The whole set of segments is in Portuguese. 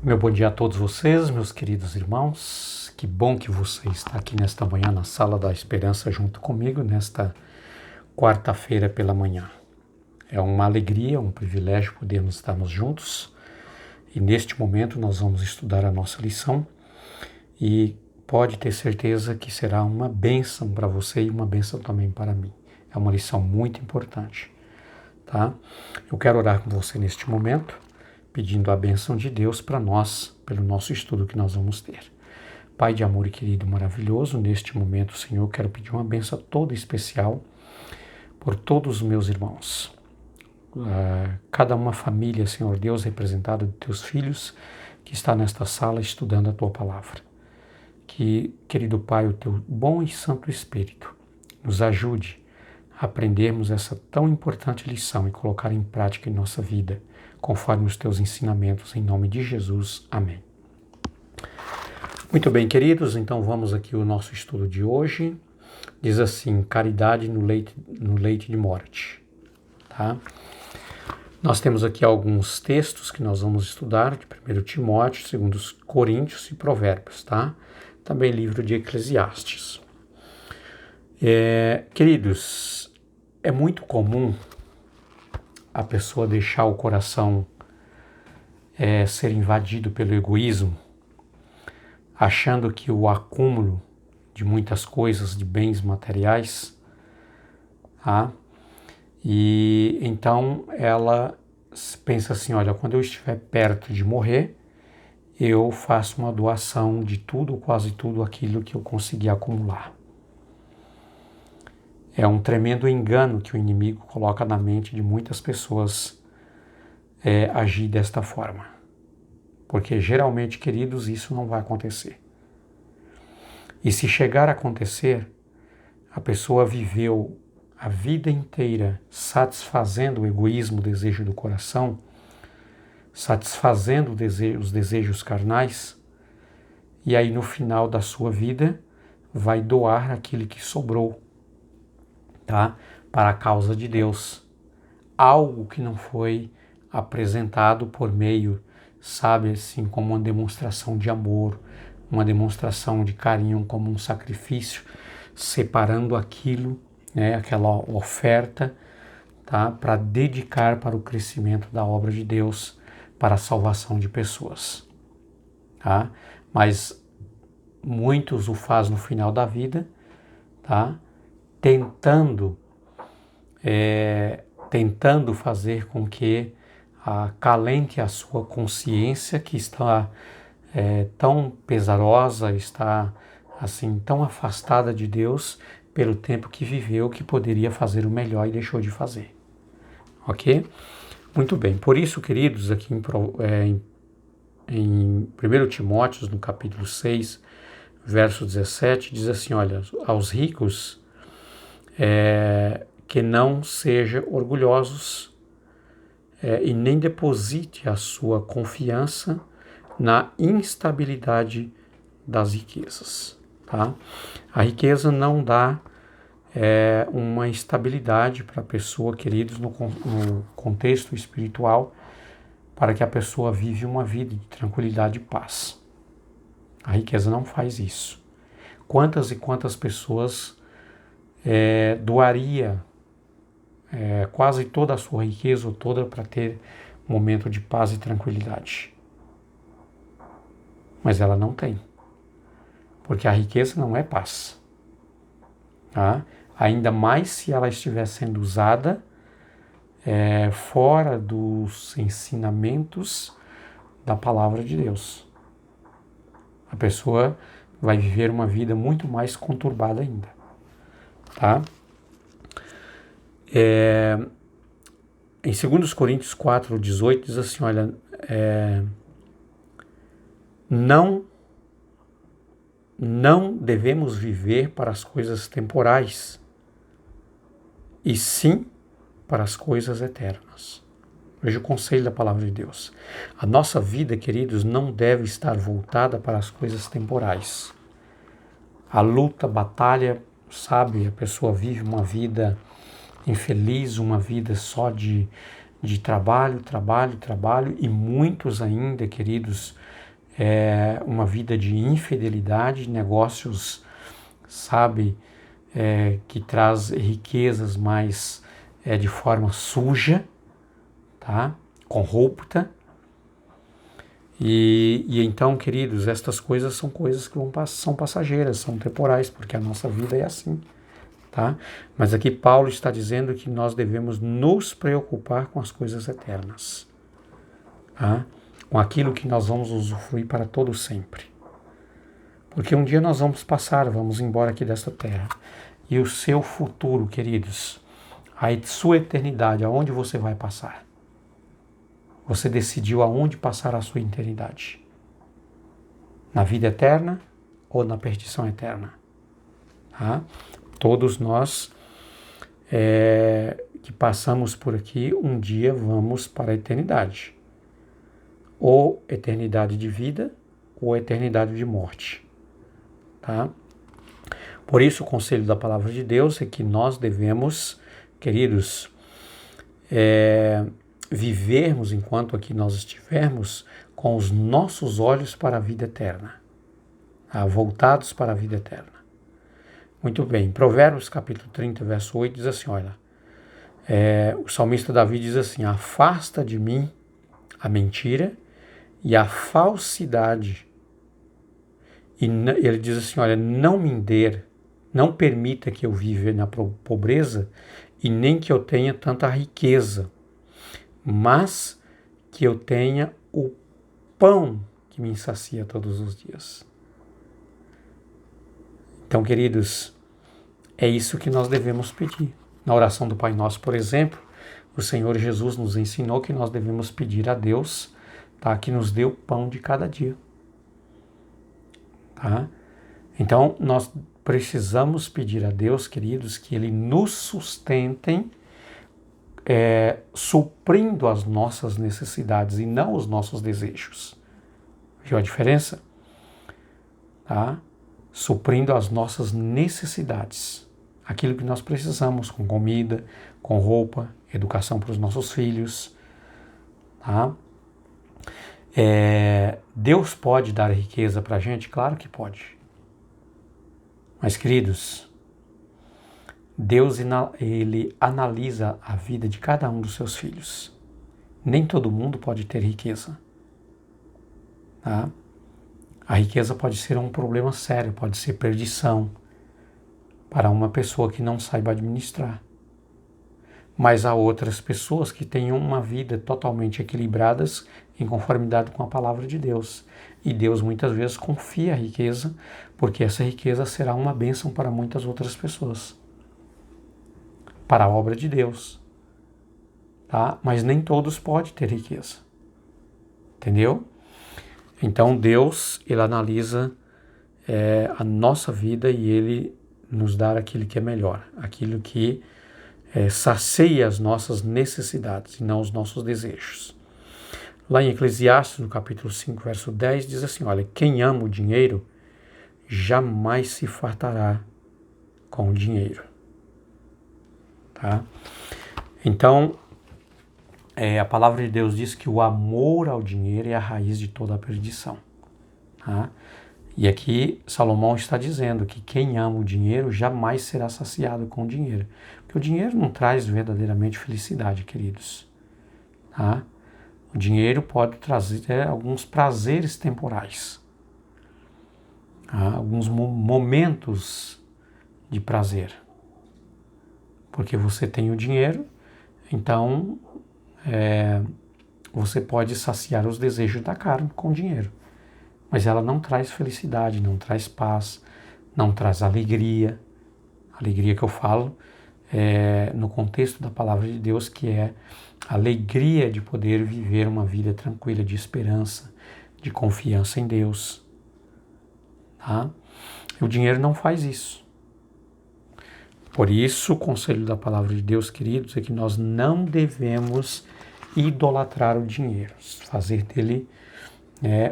Meu bom dia a todos vocês, meus queridos irmãos. Que bom que você está aqui nesta manhã na Sala da Esperança junto comigo, nesta quarta-feira pela manhã. É uma alegria, um privilégio podermos estarmos juntos. E neste momento nós vamos estudar a nossa lição e pode ter certeza que será uma bênção para você e uma bênção também para mim. É uma lição muito importante, tá? Eu quero orar com você neste momento, pedindo a bênção de Deus para nós, pelo nosso estudo que nós vamos ter. Pai de amor e querido maravilhoso, neste momento, Senhor, eu quero pedir uma bênção toda especial por todos os meus irmãos. Cada uma família, Senhor Deus, representada de teus filhos, que está nesta sala estudando a tua palavra. Que, querido Pai, o teu bom e santo Espírito nos ajude a aprendermos essa tão importante lição e colocar em prática em nossa vida, conforme os teus ensinamentos, em nome de Jesus. Amém. Muito bem, queridos, então vamos aqui ao nosso estudo de hoje. Diz assim, caridade no leite de morte. Tá? Nós temos aqui alguns textos que nós vamos estudar, de 1 Timóteo, 2 Coríntios e Provérbios, tá? Também livro de Eclesiastes. Queridos, é muito comum a pessoa deixar o coração ser invadido pelo egoísmo, achando que o acúmulo de muitas coisas, de bens materiais, e então ela pensa assim, olha, quando eu estiver perto de morrer, eu faço uma doação de tudo, quase tudo aquilo que eu consegui acumular. É um tremendo engano que o inimigo coloca na mente de muitas pessoas agir desta forma. Porque geralmente, queridos, isso não vai acontecer. E se chegar a acontecer, a pessoa viveu a vida inteira satisfazendo o egoísmo, o desejo do coração, satisfazendo os desejos carnais, e aí no final da sua vida vai doar aquilo que sobrou, tá? Para a causa de Deus. Algo que não foi apresentado por meio, sabe, assim, como uma demonstração de amor, uma demonstração de carinho, como um sacrifício, separando aquilo, aquela oferta, tá, para dedicar para o crescimento da obra de Deus, para a salvação de pessoas. Tá? Mas muitos o fazem no final da vida, tá? Tentando fazer com que acalente a sua consciência, que está tão pesarosa, está assim tão afastada de Deus pelo tempo que viveu, que poderia fazer o melhor e deixou de fazer. Ok? Muito bem. Por isso, queridos, aqui em 1 Timóteo, no capítulo 6, verso 17, diz assim, olha, aos ricos que não sejam orgulhosos e nem deposite a sua confiança na instabilidade das riquezas. Tá? A riqueza não dá uma estabilidade para a pessoa, queridos, no contexto espiritual, para que a pessoa vive uma vida de tranquilidade e paz. A riqueza não faz isso. Quantas e quantas pessoas doaria quase toda a sua riqueza, ou toda, para ter um momento de paz e tranquilidade? Mas ela não tem. Porque a riqueza não é paz. Tá? Ainda mais se ela estiver sendo usada fora dos ensinamentos da palavra de Deus. A pessoa vai viver uma vida muito mais conturbada ainda. Tá? Em 2 Coríntios 4, 18, diz assim, olha, não devemos viver para as coisas temporais, e sim para as coisas eternas. Veja o conselho da palavra de Deus. A nossa vida, queridos, não deve estar voltada para as coisas temporais. A luta, a batalha, sabe, a pessoa vive uma vida infeliz, uma vida só de de trabalho, trabalho, trabalho, e muitos ainda, queridos, uma vida de infidelidade, negócios, sabe, que traz riquezas, mas de forma suja, tá? Corrupta. E então, queridos, estas coisas são coisas que são passageiras, são temporais, porque a nossa vida é assim, tá? Mas aqui Paulo está dizendo que nós devemos nos preocupar com as coisas eternas, tá? Com aquilo que nós vamos usufruir para todo sempre. Porque um dia nós vamos passar, vamos embora aqui desta terra. E o seu futuro, queridos, a sua eternidade, aonde você vai passar? Você decidiu aonde passar a sua eternidade? Na vida eterna ou na perdição eterna? Tá? Todos nós que passamos por aqui, um dia vamos para a eternidade. Ou eternidade de vida, ou eternidade de morte. Tá? Por isso, o conselho da palavra de Deus é que nós devemos, queridos, vivermos enquanto aqui nós estivermos com os nossos olhos para a vida eterna, voltados para a vida eterna. Muito bem, Provérbios capítulo 30, verso 8 diz assim, olha, o salmista Davi diz assim, afasta de mim a mentira e a falsidade. E ele diz assim, olha, não permita que eu viva na pobreza e nem que eu tenha tanta riqueza, mas que eu tenha o pão que me sacia todos os dias. Então, queridos, é isso que nós devemos pedir. Na oração do Pai Nosso, por exemplo, o Senhor Jesus nos ensinou que nós devemos pedir a Deus, tá, que nos dê o pão de cada dia. Tá? Então, nós precisamos pedir a Deus, queridos, que Ele nos sustentem, suprindo as nossas necessidades e não os nossos desejos. Viu a diferença? Tá? Suprindo as nossas necessidades. Aquilo que nós precisamos, com comida, com roupa, educação para os nossos filhos. Tá? Deus pode dar riqueza para a gente? Claro que pode. Mas, queridos, Deus ele analisa a vida de cada um dos seus filhos. Nem todo mundo pode ter riqueza. Tá? A riqueza pode ser um problema sério, pode ser perdição para uma pessoa que não saiba administrar. Mas há outras pessoas que têm uma vida totalmente equilibradas em conformidade com a palavra de Deus. E Deus muitas vezes confia a riqueza, porque essa riqueza será uma bênção para muitas outras pessoas. Para a obra de Deus. Tá? Mas nem todos podem ter riqueza. Entendeu? Então Deus, Ele analisa a nossa vida e Ele nos dá aquilo que é melhor, aquilo que sacia as nossas necessidades e não os nossos desejos. Lá em Eclesiastes, no capítulo 5, verso 10, diz assim, olha, quem ama o dinheiro jamais se fartará com o dinheiro. Tá? Então, a palavra de Deus diz que o amor ao dinheiro é a raiz de toda a perdição. Tá? E aqui Salomão está dizendo que quem ama o dinheiro jamais será saciado com o dinheiro. Porque o dinheiro não traz verdadeiramente felicidade, queridos. Tá? O dinheiro pode trazer alguns prazeres temporais. Tá? Alguns momentos de prazer. Porque você tem o dinheiro, então você pode saciar os desejos da carne com o dinheiro. Mas ela não traz felicidade, não traz paz, não traz alegria. Alegria que eu falo no contexto da palavra de Deus, que é a alegria de poder viver uma vida tranquila, de esperança, de confiança em Deus. Tá? O dinheiro não faz isso. Por isso, o conselho da palavra de Deus, queridos, é que nós não devemos idolatrar o dinheiro, fazer dele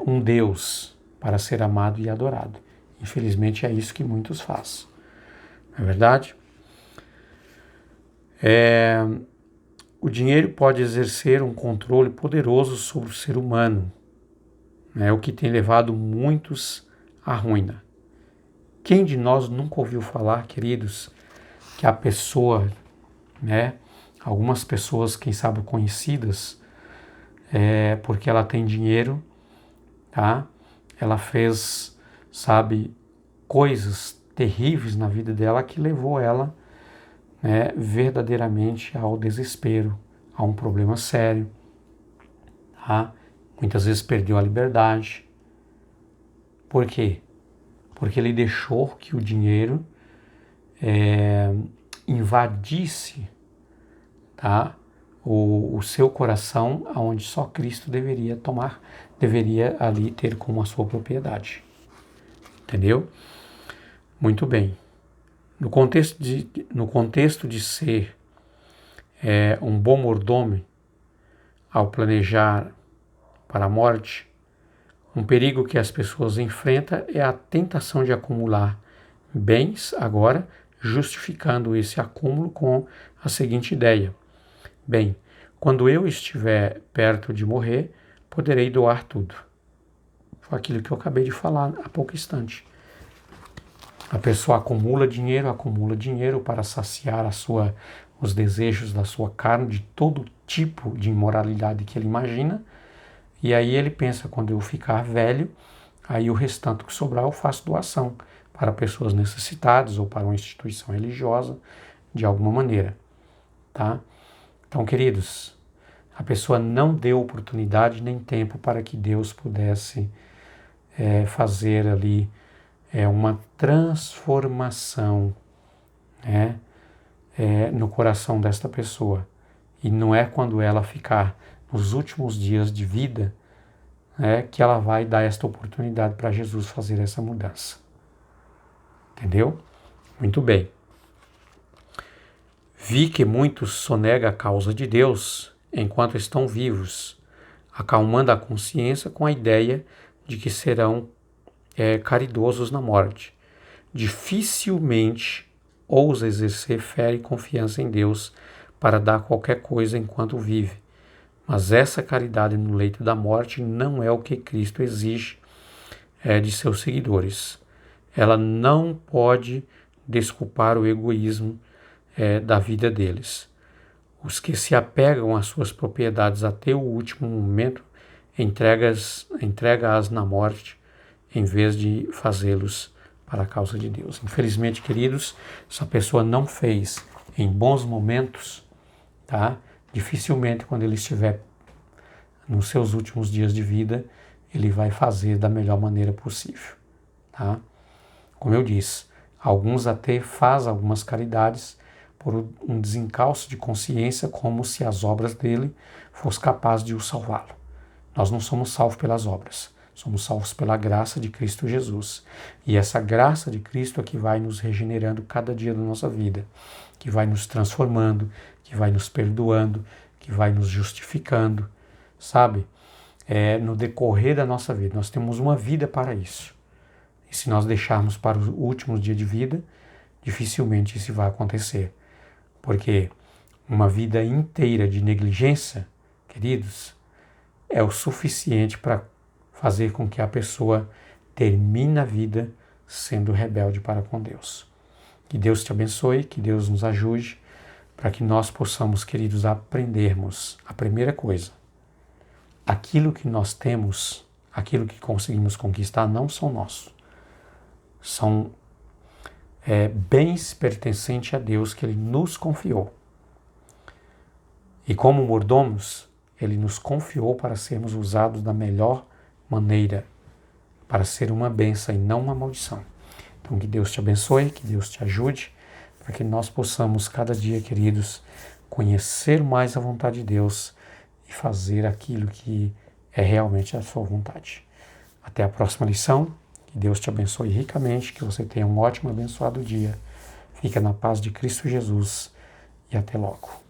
um Deus para ser amado e adorado. Infelizmente, é isso que muitos fazem. Não é verdade? o dinheiro pode exercer um controle poderoso sobre o ser humano, o que tem levado muitos à ruína. Quem de nós nunca ouviu falar, queridos, que a pessoa, algumas pessoas, quem sabe conhecidas, porque ela tem dinheiro, tá? Ela fez, coisas terríveis na vida dela que levou ela, verdadeiramente ao desespero, a um problema sério, tá? Muitas vezes perdeu a liberdade. Por quê? Porque ele deixou que o dinheiro invadisse, tá? O seu coração, onde só Cristo deveria ali ter como a sua propriedade. Entendeu? Muito bem. No contexto de ser um bom mordomo ao planejar para a morte, um perigo que as pessoas enfrentam é a tentação de acumular bens agora, justificando esse acúmulo com a seguinte ideia: bem, quando eu estiver perto de morrer, poderei doar tudo. Foi aquilo que eu acabei de falar há pouco instante. A pessoa acumula dinheiro para saciar os desejos da sua carne, de todo tipo de imoralidade que ele imagina, e aí ele pensa, quando eu ficar velho, aí o restante que sobrar eu faço doação para pessoas necessitadas ou para uma instituição religiosa, de alguma maneira, tá? Então, queridos, a pessoa não deu oportunidade nem tempo para que Deus pudesse fazer ali uma transformação, no coração desta pessoa. E não é quando ela ficar nos últimos dias de vida que ela vai dar esta oportunidade para Jesus fazer essa mudança. Entendeu? Muito bem. Vi que muitos sonegam a causa de Deus enquanto estão vivos, acalmando a consciência com a ideia de que serão caridosos na morte. Dificilmente ousa exercer fé e confiança em Deus para dar qualquer coisa enquanto vive. Mas essa caridade no leito da morte não é o que Cristo exige de seus seguidores. Ela não pode desculpar o egoísmo da vida deles. Os que se apegam às suas propriedades até o último momento, entrega-as na morte, em vez de fazê-los para a causa de Deus. Infelizmente, queridos, se a pessoa não fez em bons momentos, tá? Dificilmente, quando ele estiver nos seus últimos dias de vida, ele vai fazer da melhor maneira possível, tá? Como eu disse, alguns até fazem algumas caridades por um desencalço de consciência, como se as obras dele fossem capazes de o salvá-lo. Nós não somos salvos pelas obras, somos salvos pela graça de Cristo Jesus. E essa graça de Cristo é que vai nos regenerando cada dia da nossa vida, que vai nos transformando, que vai nos perdoando, que vai nos justificando, sabe? No decorrer da nossa vida. Nós temos uma vida para isso. E se nós deixarmos para os últimos dias de vida, dificilmente isso vai acontecer. Porque uma vida inteira de negligência, queridos, é o suficiente para fazer com que a pessoa termine a vida sendo rebelde para com Deus. Que Deus te abençoe, que Deus nos ajude, para que nós possamos, queridos, aprendermos a primeira coisa. Aquilo que nós temos, aquilo que conseguimos conquistar, não são nossos. São bens pertencentes a Deus que Ele nos confiou. E como mordomos, Ele nos confiou para sermos usados da melhor maneira, para ser uma bênção e não uma maldição. Então que Deus te abençoe, que Deus te ajude, para que nós possamos cada dia, queridos, conhecer mais a vontade de Deus e fazer aquilo que é realmente a sua vontade. Até a próxima lição. Que Deus te abençoe ricamente, que você tenha um ótimo e abençoado dia. Fica na paz de Cristo Jesus e até logo.